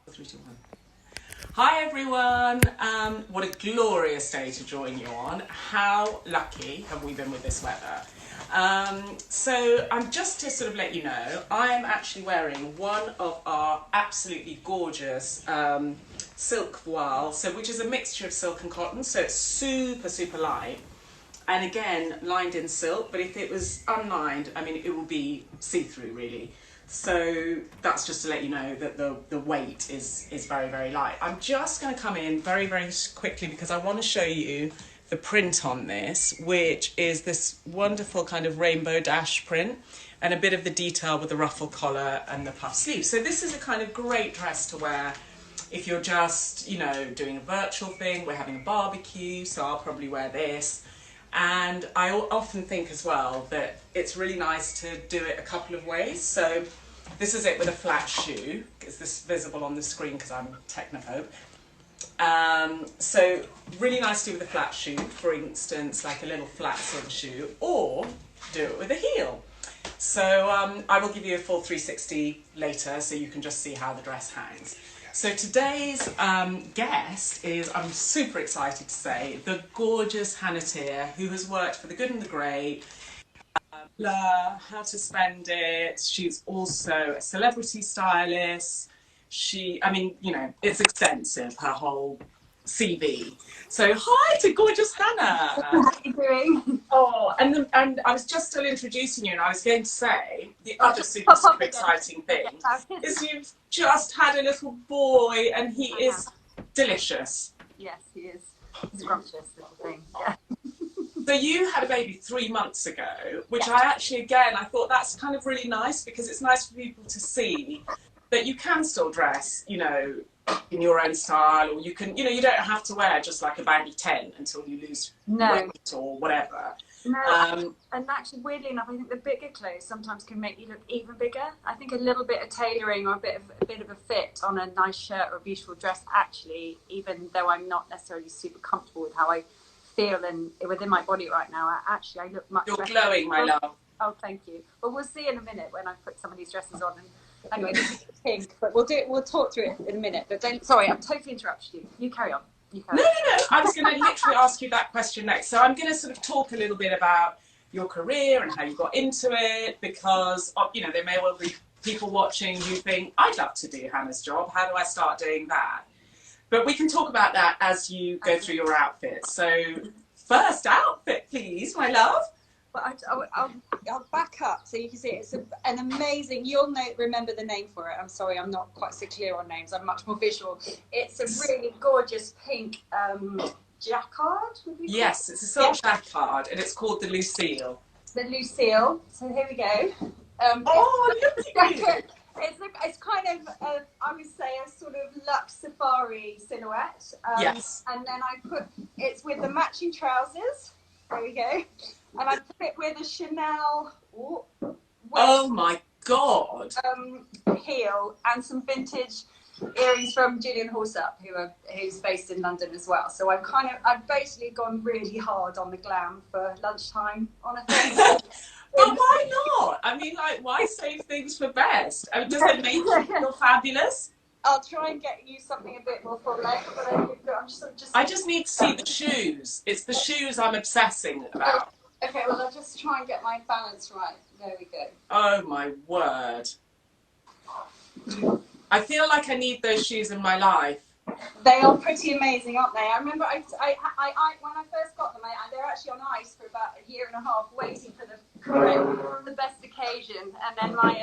3, 2, 1. Hi everyone, what a glorious day to join you on. How lucky have we been with this weather? So I'm just to sort of let you know, I am actually wearing one of our absolutely gorgeous silk voile, which is a mixture of silk and cotton, so it's super light. And again, lined in silk, but if it was unlined, I mean, it will be see-through really. So that's just to let you know that the weight is very light. I'm just going to come in very quickly because I want to show you the print on this, which is this wonderful kind of rainbow dash print and a bit of the detail with the ruffle collar and the puff sleeve. So this is a kind of great dress to wear if you're just, you know, doing a virtual thing. We're having a barbecue, so I'll probably wear this. And I often think as well that it's really nice to do it a couple of ways. So this is it with a flat shoe. Is this visible on the screen because I'm a technophobe? So really nice to do with a flat shoe, for instance, like a little flat silk shoe, or do it with a heel. So I will give you a full 360 later so you can just see how the dress hangs. So today's guest is, I'm super excited to say, the gorgeous Hannah Teare, who has worked for The Good and the Great, How to Spend It. She's also a celebrity stylist. I mean, you know, it's extensive, her whole CV. So hi to gorgeous Hannah. How are you doing? Oh, and I was just still introducing you, and I was going to say the other super exciting thing is you've just had a little boy, and he is delicious. Yes, he is. He's scrumptious little thing. Yeah. So you had a baby 3 months ago, which I actually, again, I thought that's kind of really nice because it's nice for people to see that you can still dress, you know, in your own style, or you can, you know, you don't have to wear just like a baggy tent until you lose weight or whatever. No, and actually, weirdly enough, I think the bigger clothes sometimes can make you look even bigger. I think a little bit of tailoring or a bit of a fit on a nice shirt or a beautiful dress, actually, even though I'm not necessarily super comfortable with how I feel and within my body right now, I look much better. You're glowing, my love. Oh, thank you. But we'll see in a minute when I put some of these dresses on. And anyway, this is pink, but we'll talk through it in a minute. But sorry, I'm totally interrupted you. You carry on. No. I was going to literally ask you that question next. So I'm going to sort of talk a little bit about your career and how you got into it, because, you know, there may well be people watching who think, I'd love to do Hannah's job. How do I start doing that? But we can talk about that as you go through your outfit. So first outfit, please, my love. But I'll back up so you can see it's an amazing, you'll remember the name for it. I'm sorry, I'm not quite so clear on names. I'm much more visual. It's a really gorgeous pink jacquard. Yes, it's a silk jacquard, and it's called the Lucille. The Lucille. So here we go. Look at you. It's kind of, I would say, a sort of luxe safari silhouette. Yes. And then it's with the matching trousers. There we go. And I put it with a Chanel oh my God, heel and some vintage earrings from Julian Horsup, who's based in London as well. So I've basically gone really hard on the glam for lunchtime on a thing. But why not? I mean, like, why save things for best? I mean, does it make you feel fabulous? I'll try and get you something a bit more full length, but I just need to see the shoes. It's the shoes I'm obsessing about. Okay, well, I'll just try and get my balance right. There we go. Oh my word. I feel like I need those shoes in my life. They are pretty amazing, aren't they? I remember when I first got them, they were actually on ice for about a year and a half, waiting for the best occasion. And then my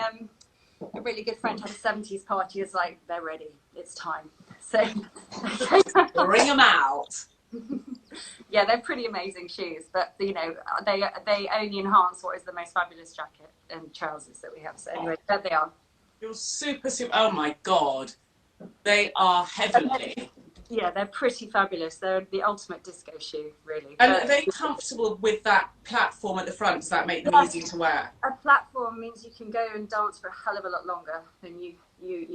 a really good friend had a 70s party. It's like, they're ready. It's time. So bring them out. Yeah, they're pretty amazing shoes, but you know, they only enhance what is the most fabulous jacket and trousers that we have. So anyway, there they are. You're super. Oh my God, they are heavenly. Yeah, they're pretty fabulous. They're the ultimate disco shoe, really. And are they comfortable with that platform at the front? Does that make them easy to wear? A platform means you can go and dance for a hell of a lot longer than you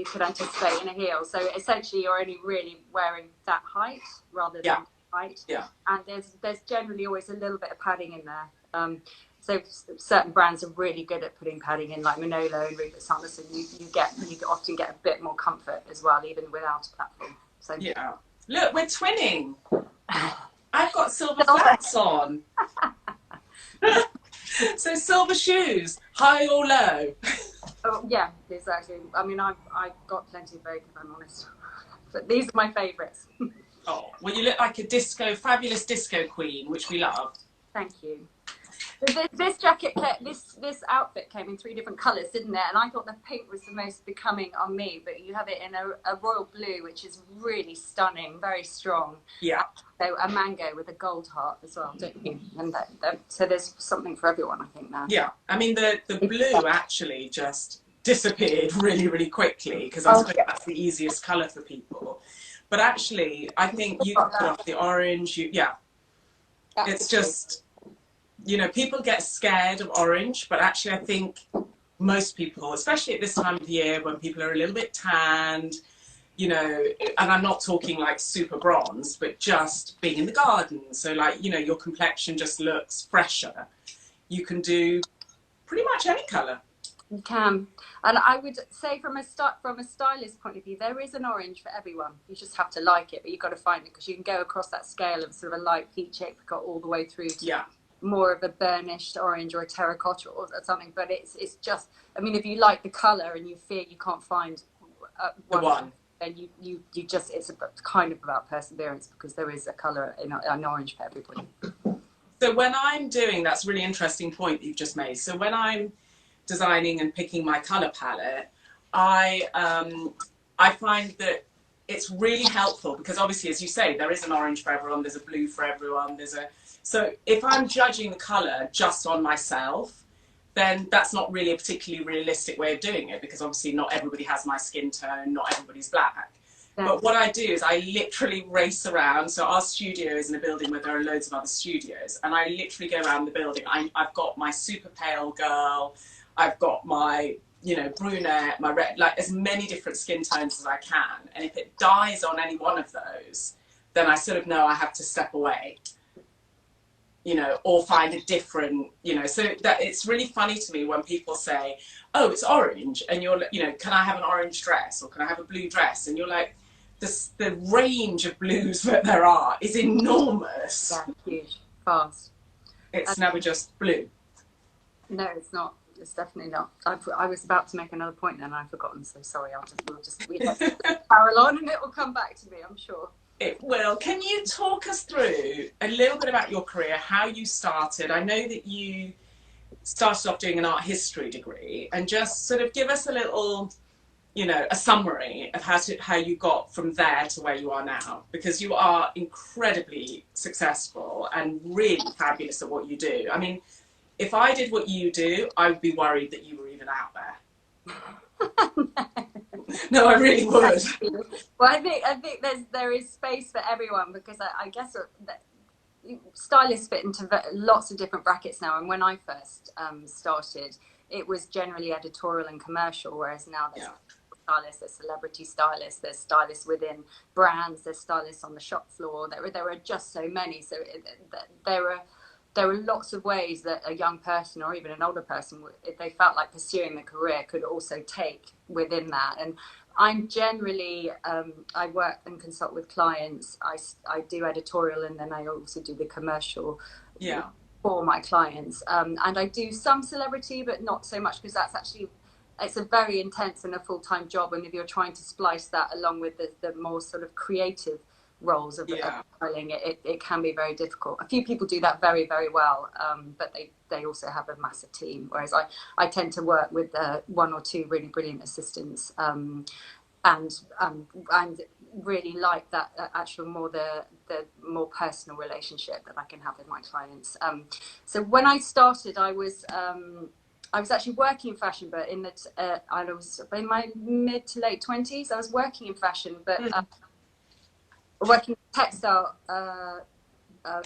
could anticipate in a heel. So essentially, you're only really wearing that height rather than height. Yeah. And there's generally always a little bit of padding in there. So certain brands are really good at putting padding in, like Manolo and Rupert Sanderson. You often get a bit more comfort as well, even without a platform. So Yeah. Look, we're twinning. I've got silver flats on. So silver shoes, high or low? Oh, yeah, exactly. I mean, I've got plenty of both, if I'm honest. But these are my favourites. Oh, well, you look like a fabulous disco queen, which we love. Thank you. This jacket, this outfit came in 3 different colours, didn't it? And I thought the pink was the most becoming on me, but you have it in a royal blue, which is really stunning, very strong. Yeah. So a mango with a gold heart as well, don't you? And so there's something for everyone, I think, now. Yeah. I mean, the blue actually just disappeared really, really quickly because I suppose that's the easiest colour for people. But actually, I think you can put off the orange. Yeah. It's just, you know, people get scared of orange, but actually I think most people, especially at this time of year when people are a little bit tanned, you know, and I'm not talking like super bronze, but just being in the garden. So like, you know, your complexion just looks fresher. You can do pretty much any colour. You can. And I would say from a stylist point of view, there is an orange for everyone. You just have to like it, but you've got to find it because you can go across that scale of sort of a light peach apricot all the way through to more of a burnished orange or a terracotta or something. But it's just, I mean, if you like the colour and you fear you can't find one, then you just, it's kind of about perseverance because there is a colour in an orange for everybody. So when I'm doing, that's a really interesting point you've just made. So when I'm designing and picking my colour palette, I find that it's really helpful because obviously, as you say, there is an orange for everyone, there's a blue for everyone, so if I'm judging the colour just on myself, then that's not really a particularly realistic way of doing it because obviously not everybody has my skin tone, not everybody's black. But what I do is I literally race around. So our studio is in a building where there are loads of other studios, and I literally go around the building. I've got my super pale girl, I've got my, you know, brunette, my red, like as many different skin tones as I can. And if it dies on any one of those, then I sort of know I have to step away, you know, or find a different, you know, so that it's really funny to me when people say, oh, it's orange. And you're, you know, can I have an orange dress or can I have a blue dress? And you're like, the range of blues that there are is enormous. Yeah, huge, vast. It's never just blue. No, it's not. It's definitely not. I was about to make another point then and I've forgotten, so sorry. We'll just barrel on and it will come back to me, I'm sure. It will. Can you talk us through a little bit about your career, how you started? I know that you started off doing an art history degree, and just sort of give us a little, you know, a summary of how you got from there to where you are now, because you are incredibly successful and really fabulous at what you do. I mean, if I did what you do, I would be worried that you were even out there. No, I really would. Well, I think there is space for everyone because I guess that stylists fit into lots of different brackets now. And when I first started, it was generally editorial and commercial, whereas now there's stylists, there's celebrity stylists, there's stylists within brands, there's stylists on the shop floor. There are just so many. So there are lots of ways that a young person or even an older person, if they felt like pursuing a career, could also take within that. And I'm generally, I work and consult with clients. I do editorial and then I also do the commercial for my clients. And I do some celebrity, but not so much because that's actually, it's a very intense and a full-time job. And if you're trying to splice that along with the more sort of creative roles of styling, it can be very difficult. A few people do that very, very well, but they also have a massive team, whereas I tend to work with 1 or 2 really brilliant assistants, and really like that actual the more personal relationship that I can have with my clients. So when I started, I was actually working in fashion, but I was in my mid to late 20s. I was working in fashion, but working textile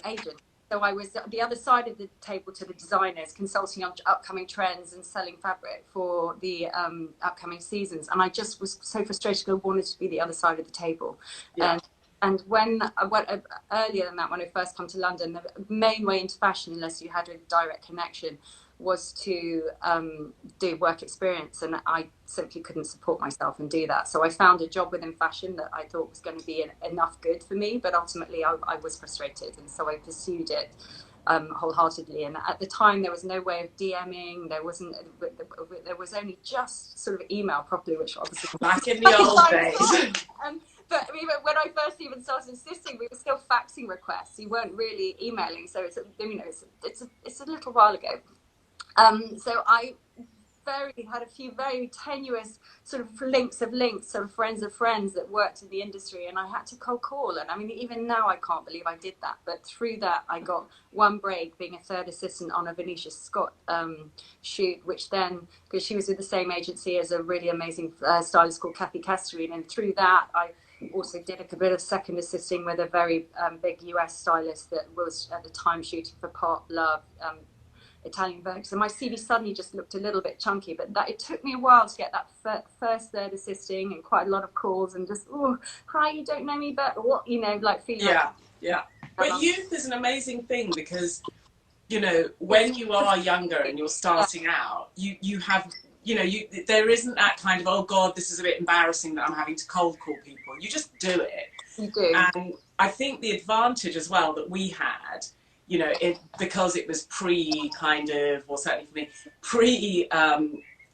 agent. So I was at the other side of the table to the designers, consulting on upcoming trends and selling fabric for the upcoming seasons. And I just was so frustrated. I wanted to be the other side of the table. And And when I went earlier than that, when I first come to London, the main way into fashion, unless you had a direct connection, was to do work experience, and I simply couldn't support myself and do that. So I found a job within fashion that I thought was going to be enough good for me, but ultimately I was frustrated, and so I pursued it wholeheartedly. And at the time, there was no way of DMing. There was only just sort of email properly, which obviously back in the old days. But even when I first even started assisting, we were still faxing requests. You weren't really emailing, so it's a little while ago. So I had a few very tenuous sort of links, sort of friends of friends that worked in the industry, and I had to cold call. And I mean, even now I can't believe I did that, but through that I got one break being a third assistant on a Venetia Scott shoot, which then, because she was with the same agency as a really amazing stylist called Kathy Casterine, and through that I also did a bit of second assisting with a very big US stylist that was at the time shooting for Part Love, Italian Vogue. So my CV suddenly just looked a little bit chunky, but it took me a while to get that first third assisting and quite a lot of calls and just, oh, hi, you don't know me, but what, like feeling yeah. But youth is an amazing thing because, when you are younger and you're starting out, you have, there isn't that kind of, oh God, this is a bit embarrassing that I'm having to cold call people. You just do it. You do. And I think the advantage as well that we had, because it was kind of, or certainly for me,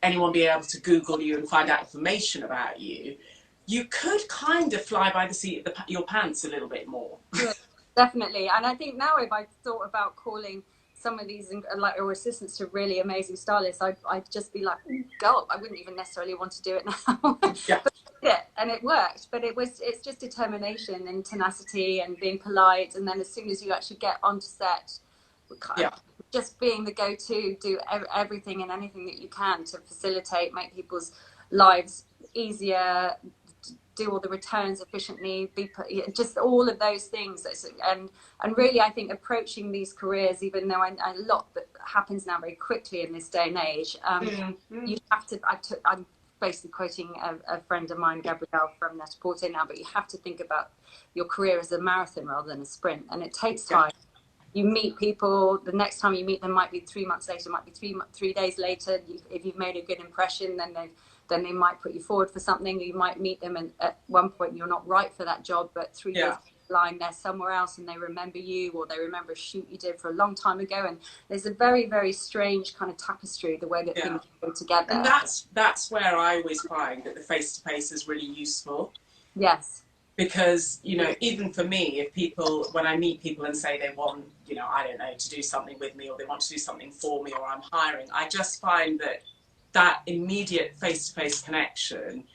anyone being able to Google you and find out information about you, you could kind of fly by the seat of your pants a little bit more. Yeah, definitely. And I think now if I thought about calling some of these or assistants to really amazing stylists, I'd just be like, oh God, I wouldn't even necessarily want to do it now. Yeah. And it worked, but it's just determination and tenacity and being polite, and then as soon as you actually get onto set, just being the go-to, do everything and anything that you can to facilitate, make people's lives easier, do all the returns efficiently, just all of those things. And really, I think approaching these careers, even though a lot that happens now very quickly in this day and age, you have to. I'm basically quoting a friend of mine, Gabrielle from Net-a-Porter now, but you have to think about your career as a marathon rather than a sprint, and it takes time. You meet people, the next time you meet them might be 3 months later, might be 3 days later. If you've made a good impression, then they might put you forward for something. You might meet them, and at one point you're not right for that job, but 3 years down the line they're somewhere else and they remember you, or they remember a shoot you did for a long time ago. And there's a very, very strange kind of tapestry, the way that things go together. And that's where I always find that the face-to-face is really useful. Yes. Because, even for me, when I meet people and say they want, I don't know, to do something with me, or they want to do something for me, or I'm hiring, I just find that immediate face-to-face connection,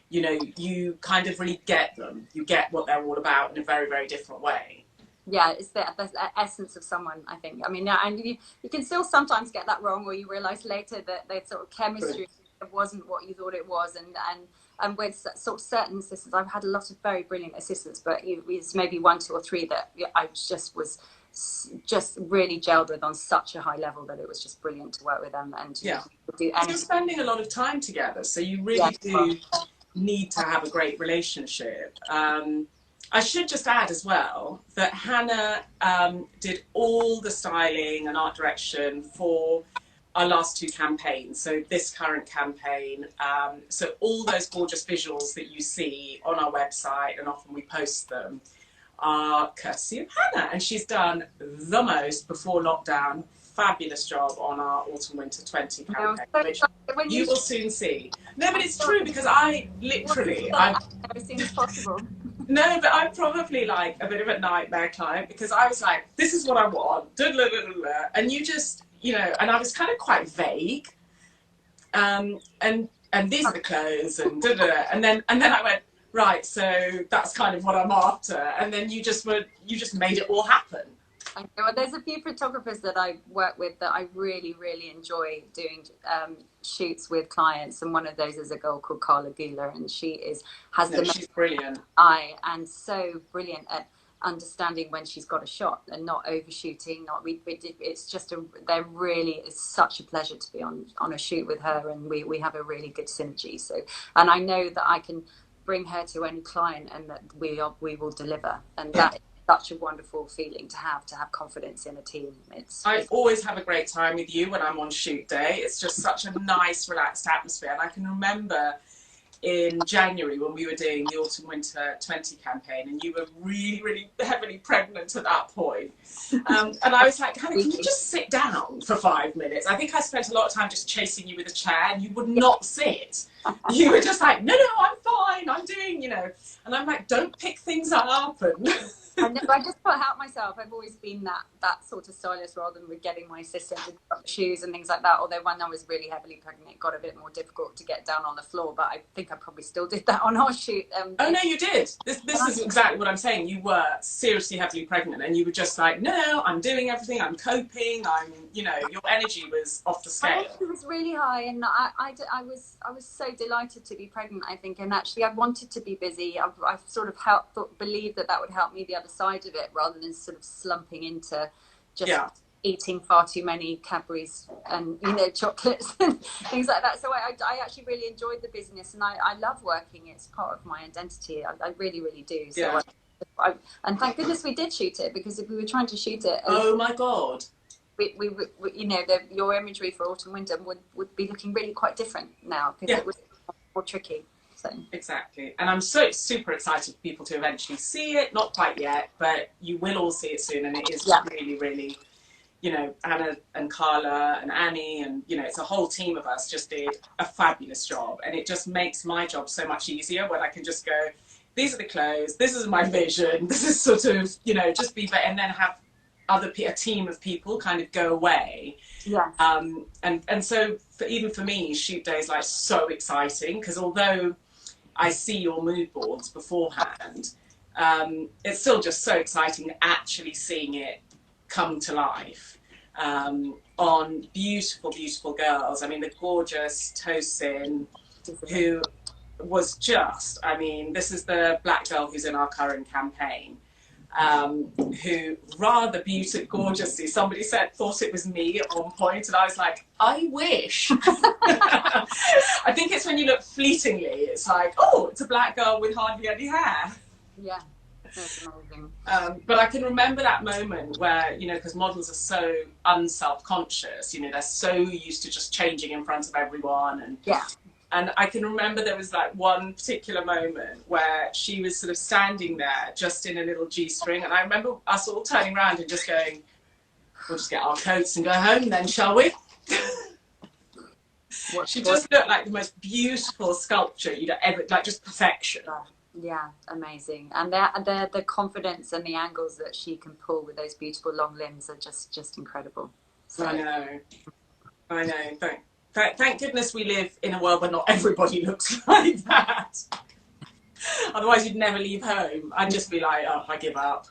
you kind of really get them. You get what they're all about in a very, very different way. Yeah, it's the essence of someone, I think. I mean, and you can still sometimes get that wrong, or you realise later that their sort of chemistry wasn't what you thought it was. And with sort of certain assistants, I've had a lot of very brilliant assistants, but it's maybe 1, 2 or 3 that I was really gelled with on such a high level that it was just brilliant to work with them and to do anything. You're spending a lot of time together, so you really do need to have a great relationship. I should just add as well that Hannah did all the styling and art direction for our last 2 campaigns. So this current campaign, so all those gorgeous visuals that you see on our website, and often we post them, are courtesy of Hannah. And she's done the most before lockdown. Fabulous job on our Autumn Winter 20 campaign, which you will soon see. No, but it's true, because I literally... as soon as possible. No, but I'm probably like a bit of a nightmare client, because I was like, this is what I want, and you just... and I was kind of quite vague, and these are the clothes, and and then I went, right, so that's kind of what I'm after, and then you just made it all happen. Well, there's a few photographers that I work with that I really, really enjoy doing shoots with clients, and one of those is a girl called Carla Guler, and she's brilliant eye and so brilliant at understanding when she's got a shot and not overshooting. It's just there really is such a pleasure to be on a shoot with her, and we have a really good synergy. So, and I know that I can bring her to any client, and that we will deliver. And that is such a wonderful feeling to have confidence in a team. I always have a great time with you when I'm on shoot day. It's just such a nice, relaxed atmosphere. And I can remember in January when we were doing the Autumn Winter 20 campaign, and you were really, really heavily pregnant at that point. And I was like, Hannah, can you just sit down for 5 minutes? I think I spent a lot of time just chasing you with a chair, and you would not sit. You were just like, no, I'm fine, I'm doing, you know. And I'm like, don't pick things up. And I just can't help myself. I've always been that sort of stylist, rather than with getting my assistant to put shoes and things like that. Although when I was really heavily pregnant, it got a bit more difficult to get down on the floor. But I think I probably still did that on our shoot. Oh no, you did. This is exactly what I'm saying. You were seriously heavily pregnant, and you were just like, no, I'm doing everything. I'm coping. You know, your energy was off the scale. It was really high, and I was so delighted to be pregnant. I think, and actually, I wanted to be busy. I've sort of believed that would help me the other side of it, rather than sort of slumping into just eating far too many Cadbury's and, you know, chocolates and things like that. So I actually really enjoyed the business, and I love working. It's part of my identity. I really, really do. So and thank goodness we did shoot it, because if we were trying to shoot it, oh my God, we you know, your imagery for Autumn Winter would be looking really quite different now, because it was more tricky. So. Exactly. And I'm so super excited for people to eventually see it. Not quite yet, but you will all see it soon. And it is really, really, you know, Anna and Carla and Annie, and, you know, it's a whole team of us just did a fabulous job. And it just makes my job so much easier when I can just go, these are the clothes, this is my vision, this is sort of, you know, just be, and then have a team of people kind of go away. Yeah. And so even for me, shoot day is like so exciting, because although I see your mood boards beforehand, it's still just so exciting actually seeing it come to life on beautiful, beautiful girls. I mean, the gorgeous Tosin, who was just, I mean, this is the black girl who's in our current campaign, who rather gorgeously, somebody thought it was me at one point, and I was like, I wish. I think it's when you look fleetingly, it's like, oh, it's a black girl with hardly any hair. Yeah, that's amazing. But I can remember that moment where, you know, because models are so unself-conscious, you know, they're so used to just changing in front of everyone, and I can remember there was like one particular moment where she was sort of standing there just in a little G-string, and I remember us all turning around and just going, we'll just get our coats and go home then, shall we? She just looked like the most beautiful sculpture you'd ever, like, just perfection. Yeah, amazing. And the confidence and the angles that she can pull with those beautiful long limbs are just incredible. So. I know. Thank goodness we live in a world where not everybody looks like that. Otherwise you'd never leave home. I'd just be like, oh, I give up.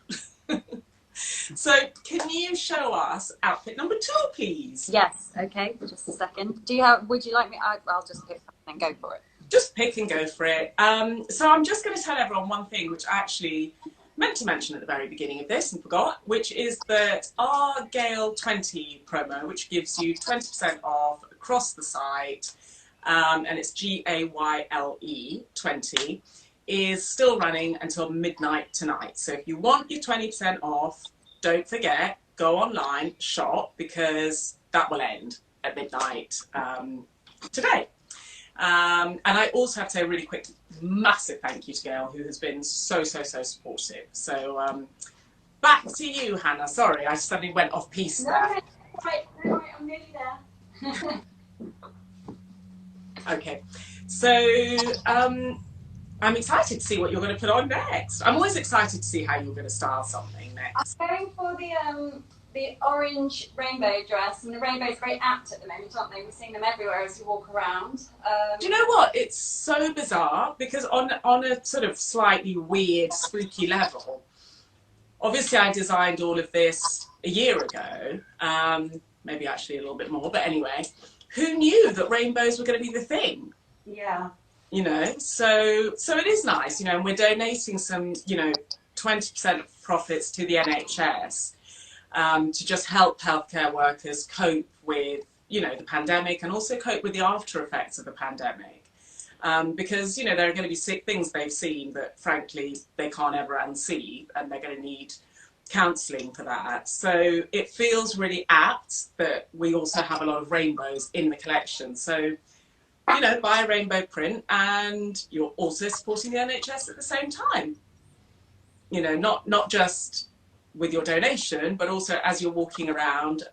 So can you show us outfit number 2, please? Yes, okay, just a second. Would you like me, I'll just pick something and go for it. Just pick and go for it. So I'm just going to tell everyone one thing, which I actually meant to mention at the very beginning of this and forgot, which is that our Gale 20 promo, which gives you 20% off across the site, and it's GAYLE 20, is still running until midnight tonight. So if you want your 20% off, don't forget, go online, shop, because that will end at midnight today. And I also have to say a really quick, massive thank you to Gail, who has been so supportive. So back to you, Hannah. Sorry, I suddenly went off piece there. No, I'm nearly there. Okay, so I'm excited to see what you're going to put on next. I'm always excited to see how you're going to style something next. I'm going for the orange rainbow dress, and the rainbow's very apt at the moment, aren't they? We're seeing them everywhere as you walk around. Do you know what? It's so bizarre, because on a sort of slightly weird, spooky level, obviously I designed all of this a year ago, maybe actually a little bit more, but anyway, who knew that rainbows were going to be the thing? Yeah. You know, so it is nice, you know, and we're donating some, you know, 20% of profits to the NHS to just help healthcare workers cope with, you know, the pandemic, and also cope with the after effects of the pandemic. because, you know, there are going to be things they've seen that frankly they can't ever unsee, and they're going to need counselling for that. So it feels really apt that we also have a lot of rainbows in the collection. So, you know, buy a rainbow print and you're also supporting the NHS at the same time. You know, not just with your donation, but also as you're walking around,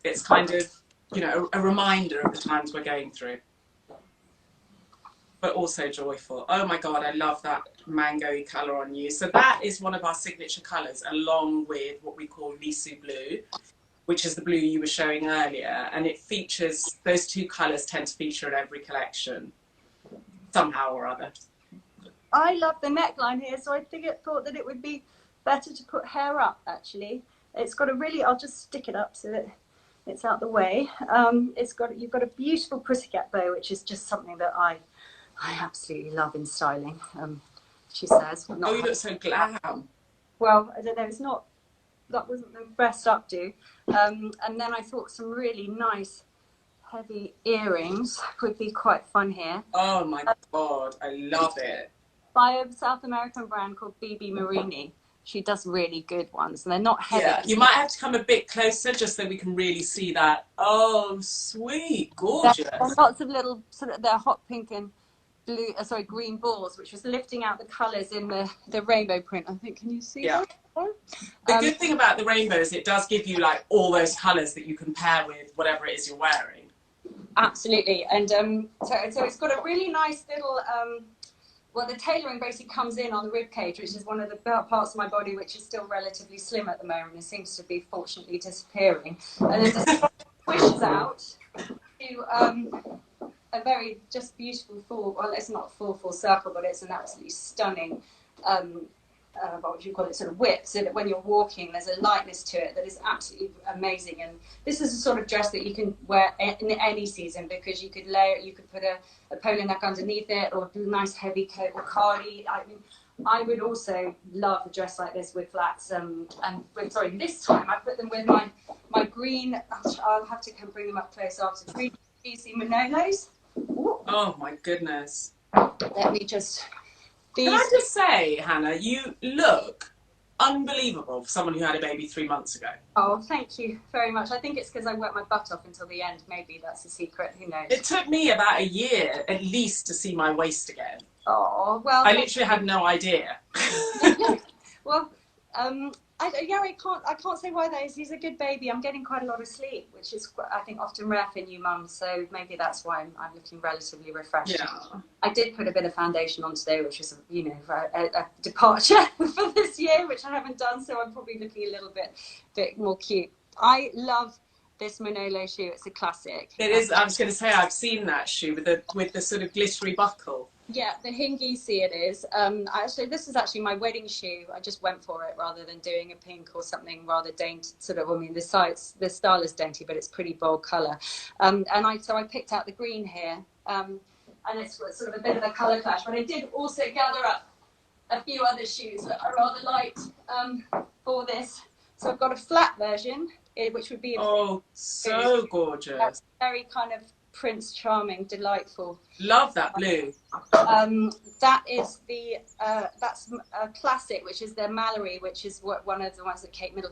it's kind of, you know, a reminder of the times we're going through. But also joyful. Oh my God, I love that mango-y colour on you. So that is one of our signature colours, along with what we call Lisou blue, which is the blue you were showing earlier. And it features, those two colours tend to feature in every collection, somehow or other. I love the neckline here, so I thought that it would be better to put hair up, actually. It's got a really, I'll just stick it up so that it's out the way. You've got a beautiful pussycat bow, which is just something that I absolutely love in styling, she says. Oh, you look so glam. Well, I don't know, that wasn't the best updo. And then I thought some really nice heavy earrings would be quite fun here. Oh my God, I love it. By a South American brand called BB Marini. She does really good ones, and they're not heavy. Yeah, you might have to come a bit closer just so we can really see that. Oh, sweet, gorgeous. There's lots of little, they're hot pink and blue, green balls, which was lifting out the colours in the rainbow print. I think, can you see that? The good thing about the rainbow is it does give you like all those colours that you can pair with whatever it is you're wearing. Absolutely, and so it's got a really nice little. Well, the tailoring basically comes in on the rib cage, which is one of the parts of my body which is still relatively slim at the moment. It seems to be fortunately disappearing. And then the pushes out to a very just beautiful well, it's not full circle, but it's an absolutely stunning, what would you call it, sort of whip, so that when you're walking, there's a lightness to it that is absolutely amazing. And this is a sort of dress that you can wear in any season, because you could layer, you could put a polo neck underneath it, or a nice heavy coat or cardi. I mean, I would also love a dress like this with flats. This time I put them with my green. I'll have to come bring them up close after. Green cheesy Manolos. Oh my goodness. Let me just. Can I just say, Hannah, you look unbelievable for someone who had a baby 3 months ago. Oh, thank you very much. I think it's because I worked my butt off until the end. Maybe that's a secret. Who knows? It took me about a year at least to see my waist again. Oh, well. I literally had no idea. Well, I can't say why that is. He's a good baby. I'm getting quite a lot of sleep, which is, I think, often rare for new mums. So maybe that's why I'm looking relatively refreshed. Yeah. I did put a bit of foundation on today, which is, you know, a departure for this year, which I haven't done. So I'm probably looking a little bit more cute. I love this Manolo shoe. It's a classic. It is. I was going to say, I've seen that shoe with the sort of glittery buckle. Yeah, the Hingisi it is. Actually, this is actually my wedding shoe. I just went for it rather than doing a pink or something rather dainty. Sort of, I mean, the style is dainty, but it's pretty bold colour. So I picked out the green here, and it's sort of a bit of a colour clash. But I did also gather up a few other shoes that are rather light for this. So I've got a flat version, which would be so gorgeous. That's very kind of Prince Charming, delightful. Love that blue. That is that's a classic, which is their Mallory, which is one of the ones that Kate Mid,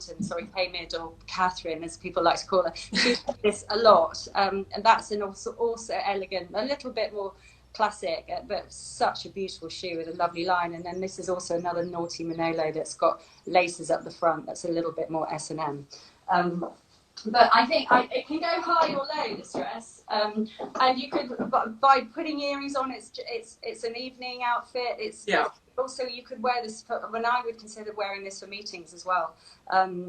or Catherine, as people like to call her. She does this a lot, and that's also elegant, a little bit more classic, but such a beautiful shoe with a lovely line. And then this is also another naughty Manolo that's got laces up the front. That's a little bit more S&M. But I think it can go high or low, this dress, and you could, by putting earrings on, it's an evening outfit. Also, you could wear this when I would consider wearing this for meetings as well,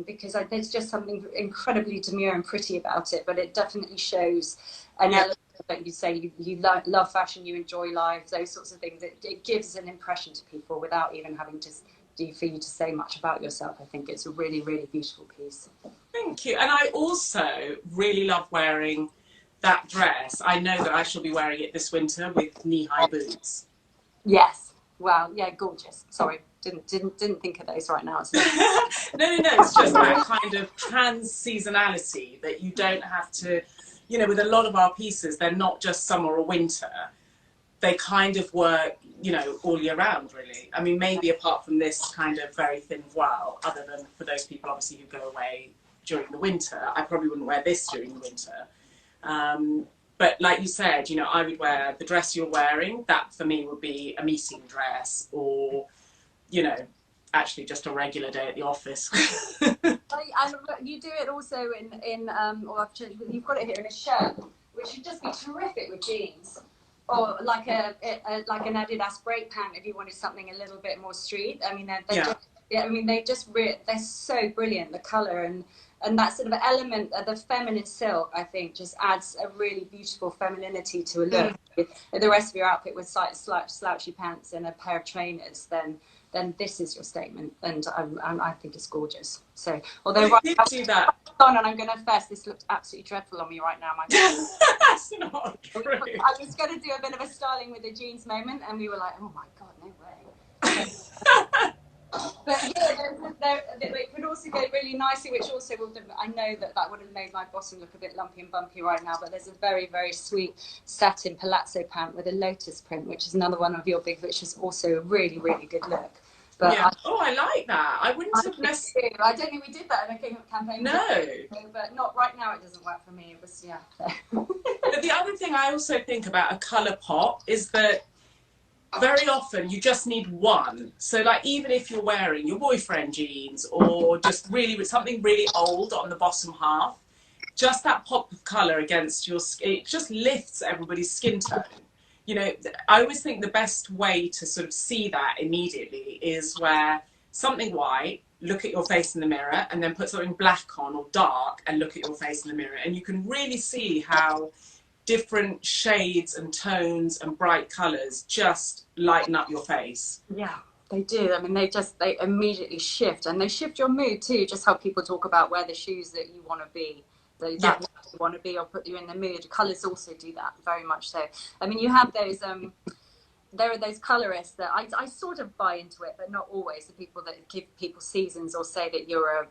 because there's just something incredibly demure and pretty about it. But it definitely shows an element that you say you love fashion, you enjoy life, those sorts of things. It gives an impression to people without even having for you to say much about yourself. I think it's a really, really beautiful piece. Thank you. And I also really love wearing that dress. I know that I shall be wearing it this winter with knee-high boots. Yes. Wow. Yeah. Gorgeous. Sorry. Didn't think of those right now. No. It's just that kind of trans-seasonality that you don't have to, you know, with a lot of our pieces, they're not just summer or winter. they kind of work, you know, all year round, really. I mean, maybe apart from this kind of very thin voile, other than for those people obviously who go away during the winter. I probably wouldn't wear this during the winter. But like you said, you know, I would wear the dress you're wearing. That for me would be a meeting dress, or, you know, actually just a regular day at the office. And you do it also in or I've changed, you've got it here in a shirt, which would just be terrific with jeans, or like like an Adidas break pant if you wanted something a little bit more street. I mean, they're so brilliant. The colour and that sort of element of the feminine silk, I think, just adds a really beautiful femininity to a look. If the rest of your outfit was slouchy pants and a pair of trainers, then this is your statement, and I think it's gorgeous. So, although I did do that. On, and I'm going to confess, this looks absolutely dreadful on me right now. That's not true. I was going to do a bit of a styling with the jeans moment, and we were like, oh my god, no way. But yeah, it could also go really nicely, which also will. I know that would have made my bottom look a bit lumpy and bumpy right now. But there's a very, very sweet satin palazzo pant with a lotus print, which is another one of your big, which is also a really, really good look. But yeah. I like that. I wouldn't have necessarily. I don't think we did that in a campaign. No. But not right now. It doesn't work for me. It was But the other thing I also think about a colour pop is that very often you just need one. So like, even if you're wearing your boyfriend jeans or just really with something really old on the bottom half, just that pop of colour against your skin, it just lifts everybody's skin tone. You know, I always think the best way to sort of see that immediately is wear something white, look at your face in the mirror, and then put something black on or dark and look at your face in the mirror. And you can really see how different shades and tones and bright colours just lighten up your face. Yeah, they do. I mean, they immediately shift, and they shift your mood too. Just how people talk about wear the shoes that you want to be. That you want to be, or put you in the mood. Colours also do that very much so. I mean, you have those there are those colorists that I sort of buy into it, but not always. The people that give people seasons or say that you're a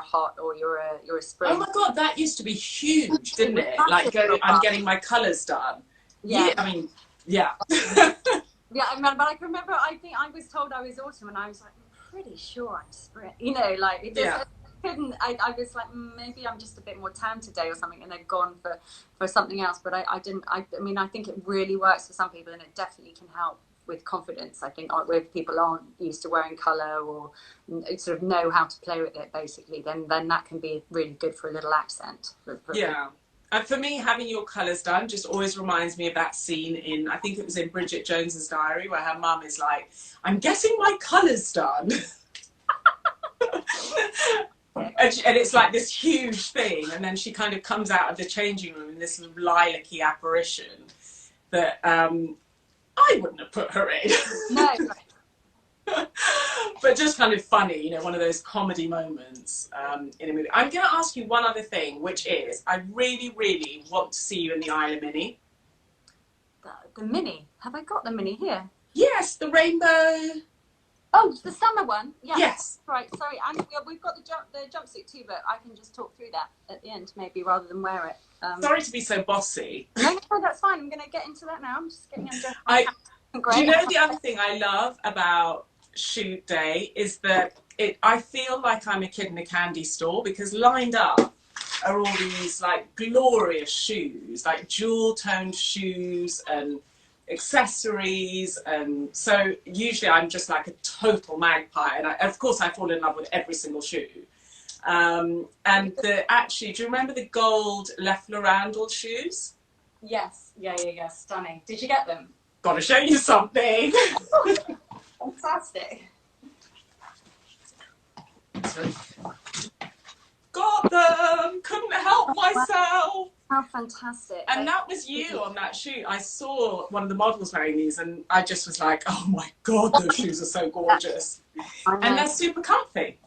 hot or you're a spring. Oh my god, that used to be huge, didn't it? Like, I'm getting my colours done. Yeah, I mean, yeah. Yeah, I mean, but I can remember. I think I was told I was autumn, and I was like, I'm pretty sure I'm spring. You know, like it just. I was like, maybe I'm just a bit more tan today or something, and they're gone for something else. But I didn't. I mean, I think it really works for some people, and it definitely can help with confidence. I think if people aren't used to wearing colour or sort of know how to play with it, basically, then that can be really good for a little accent. Yeah. And for me, having your colours done just always reminds me of that scene in, I think it was in Bridget Jones's Diary, where her mum is like, I'm getting my colours done. And it's like this huge thing, and then she kind of comes out of the changing room in this sort of lilac-y apparition that I wouldn't have put her in. No. But just kind of funny, you know, one of those comedy moments in a movie. I'm going to ask you one other thing, which is I really, really want to see you in the Isla Mini. The mini? Have I got the mini here? Yes, the rainbow. Oh, the summer one. Yeah. Yes. Right. Sorry, and we've got the jumpsuit too, but I can just talk through that at the end, maybe, rather than wear it. Sorry to be so bossy. No, that's fine. I'm going to get into that now. I'm just getting under. Do you know the other thing I love about shoot day is that I feel like I'm a kid in a candy store, because lined up are all these like glorious shoes, like jewel toned shoes and accessories, and so usually I'm just like a total magpie, and of course I fall in love with every single shoe. And actually, do you remember the gold Left Lorandle shoes? Yes. Yeah. Stunning. Did you get them? Gotta show you something. Fantastic. Got them. Couldn't help myself. How fantastic. And that was you on that shoot. I saw one of the models wearing these, and I just was like, oh my god, those shoes are so gorgeous. And they're super comfy.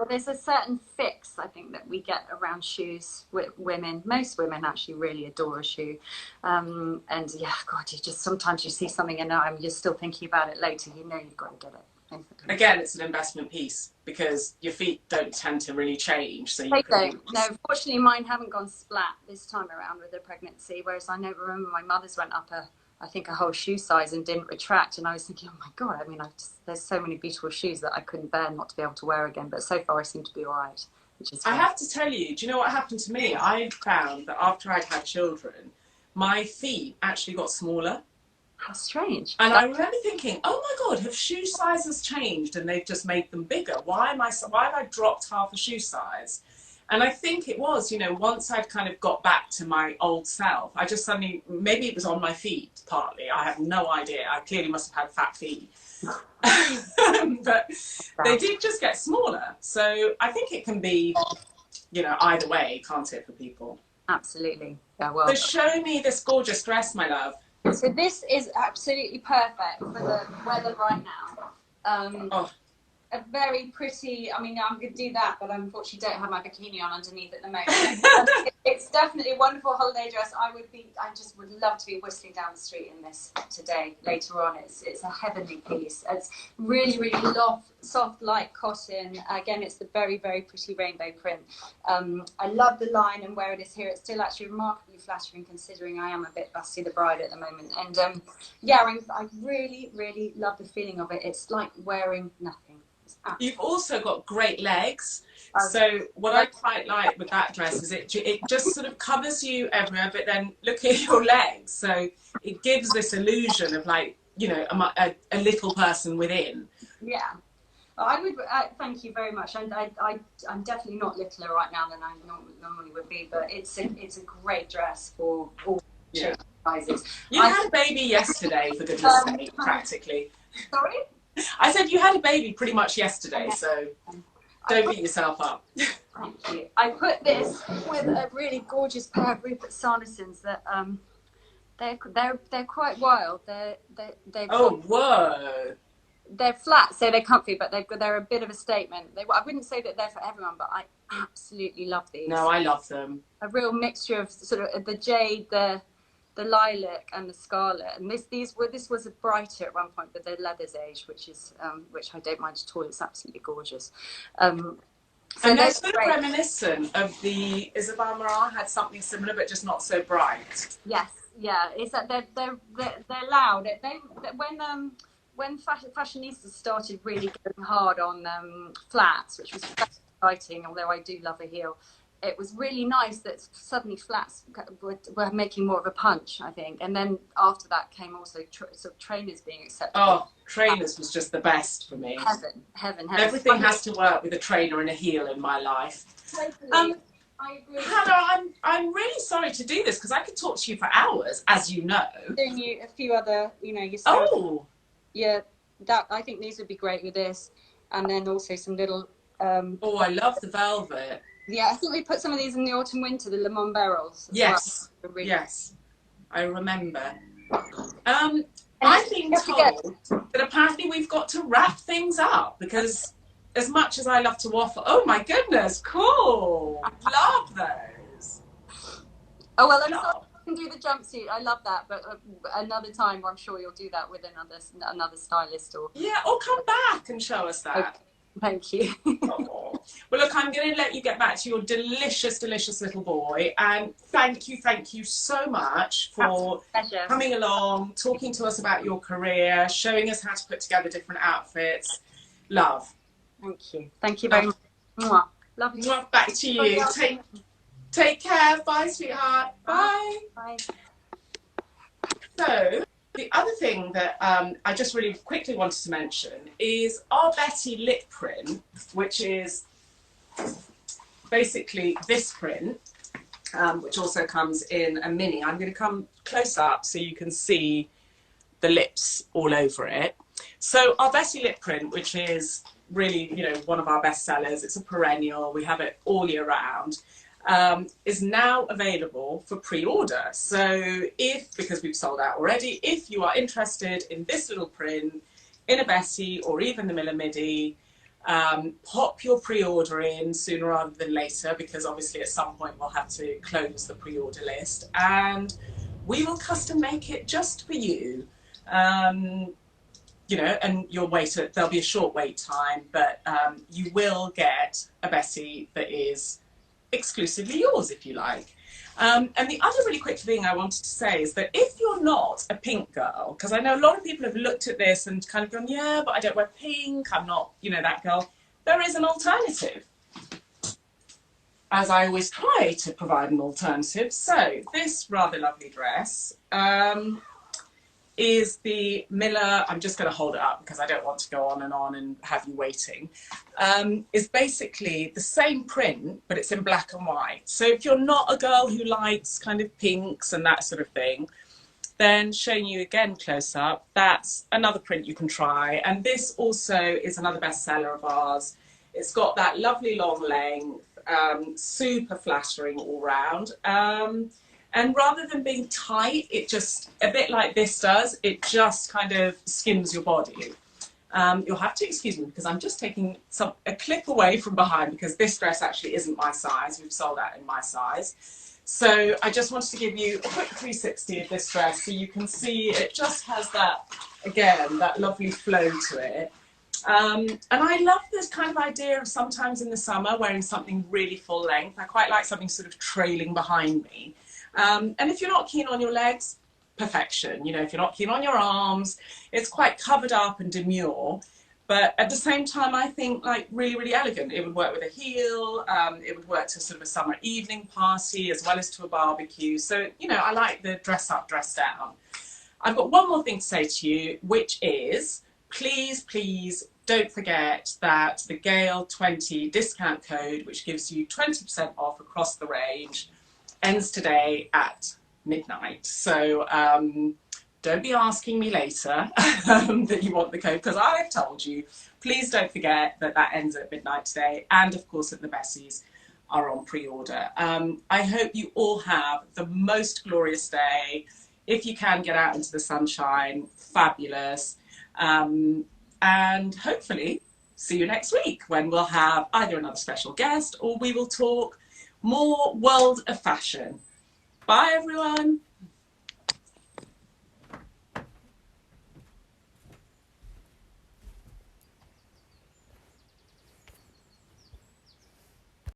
There's a certain fix, I think, that we get around shoes with women. Most women actually really adore a shoe. And yeah, God, sometimes you see something and you're still thinking about it later. You know you've got to get it. Basically. Again, it's an investment piece, because your feet don't tend to really change. So they don't. No, fortunately, mine haven't gone splat this time around with the pregnancy. Whereas I remember my mother's went up a I think a whole shoe size and didn't retract. And I was thinking, oh my God, I mean, there's so many beautiful shoes that I couldn't bear not to be able to wear again. But so far I seem to be all right, which is I fun. have to tell you, do you know what happened to me? I found that after I'd had children, my feet actually got smaller. How strange. And I remember thinking, oh my God, have shoe sizes changed and they've just made them bigger? Why have I dropped half a shoe size? And I think it was, you know, once I'd kind of got back to my old self, I just suddenly, maybe it was on my feet partly. I have no idea. I clearly must have had fat feet. But they did just get smaller. So I think it can be, you know, either way, can't it, for people? Absolutely. Yeah, well. So show me this gorgeous dress, my love. So this is absolutely perfect for the weather right now. Oh. A very pretty, I mean, I'm going to do that, but I unfortunately don't have my bikini on underneath at the moment. It's definitely a wonderful holiday dress. I just would love to be whistling down the street in this today, later on. It's a heavenly piece. It's really, really soft, light cotton. Again, it's the very, very pretty rainbow print. I love the line and where it is here. It's still actually remarkably flattering considering I am a bit Busty the Bride at the moment. And yeah, I really, really love the feeling of it. It's like wearing nothing. You've also got great legs. So what I quite like with that dress is it just sort of covers you everywhere, but then look at your legs. So it gives this illusion of, like, you know, a little person within. Yeah. I would thank you very much. And I'm definitely not littler right now than I normally would be, but it's a great dress for all shapes and sizes. You had a baby yesterday, for goodness sake, practically. Sorry? I said you had a baby pretty much yesterday, so don't beat yourself up. Thank you. I put this with a really gorgeous pair of Rupert Sandersons that they're quite wild. They're flat, so they're comfy, but they're a bit of a statement. I wouldn't say that they're for everyone, but I absolutely love these. No, I love them. A real mixture of sort of the jade, the lilac and the scarlet, and this was a brighter at one point, but the leather's age, which I don't mind at all. It's absolutely gorgeous. So and they're sort of reminiscent of the Isabel Marant had something similar, but just not so bright. Yes, yeah. It's that they're loud. When fashionistas started really going hard on flats, which was exciting, although I do love a heel. It was really nice that suddenly flats were making more of a punch, I think. And then after that came also sort of trainers being accepted. Oh, trainers was just the best for me. Heaven. Everything has to work with a trainer and a heel in my life. Totally. I agree. Hannah, I'm really sorry to do this because I could talk to you for hours, as you know. Doing you a few other, you know, yourself. Oh. Yeah, I think these would be great with this. And then also some little... oh, I love the velvet. Yeah, I think we put some of these in the autumn winter, the Le Mans Barrels. Yes, well. Yes, I remember. I've been told that apparently we've got to wrap things up because as much as I love to waffle, oh my goodness, cool, love those. Oh, well, I'm sorry I can do the jumpsuit, I love that, but another time I'm sure you'll do that with another stylist. Yeah, or come back and show us that. Okay. Thank you. Oh. Well, look, I'm going to let you get back to your delicious, delicious little boy. And thank you so much for coming along, talking to us about your career, showing us how to put together different outfits. Love. Thank you. Thank you very much. Mwah. Love you. Mwah. Back to you. Take care. Bye, sweetheart. Bye. Bye. So... the other thing that I just really quickly wanted to mention is our Betty lip print, which is basically this print, which also comes in a mini. I'm going to come close up so you can see the lips all over it. So our Betty lip print, which is really, you know, one of our best sellers, it's a perennial, we have it all year round. Is now available for pre-order. So because we've sold out already, if you are interested in this little print, in a Betty or even the Miller Midi, pop your pre-order in sooner rather than later, because obviously at some point we'll have to close the pre-order list and we will custom make it just for you. You know, and there'll be a short wait time, but you will get a Betty that is exclusively yours if you like. And the other really quick thing I wanted to say is that if you're not a pink girl, because I know a lot of people have looked at this and kind of gone, yeah, but I don't wear pink, I'm not, you know, that girl. There is an alternative. As I always try to provide an alternative. So this rather lovely dress is the Miller, I'm just going to hold it up because I don't want to go on and have you waiting, is basically the same print, but it's in black and white. So if you're not a girl who likes kind of pinks and that sort of thing, then showing you again close up, that's another print you can try. And this also is another bestseller of ours. It's got that lovely long length, super flattering all round. And rather than being tight, it just, a bit like this does, it just kind of skims your body. You'll have to excuse me because I'm just taking a clip away from behind because this dress actually isn't my size. We've sold out in my size. So I just wanted to give you a quick 360 of this dress so you can see it just has that, again, that lovely flow to it. And I love this kind of idea of sometimes in the summer wearing something really full length. I quite like something sort of trailing behind me. And if you're not keen on your legs, perfection. You know, if you're not keen on your arms, it's quite covered up and demure. But at the same time, I think like really, really elegant. It would work with a heel. It would work to sort of a summer evening party as well as to a barbecue. So, you know, I like the dress up, dress down. I've got one more thing to say to you, which is please, please don't forget that the Gale20 discount code, which gives you 20% off across the range, ends today at midnight. So don't be asking me later that you want the code because I've told you. Please don't forget that that ends at midnight today. And of course that the Bessies are on pre-order. I hope you all have the most glorious day. If you can get out into the sunshine, fabulous. And hopefully see you next week when we'll have either another special guest or we will talk more world of fashion. Bye everyone.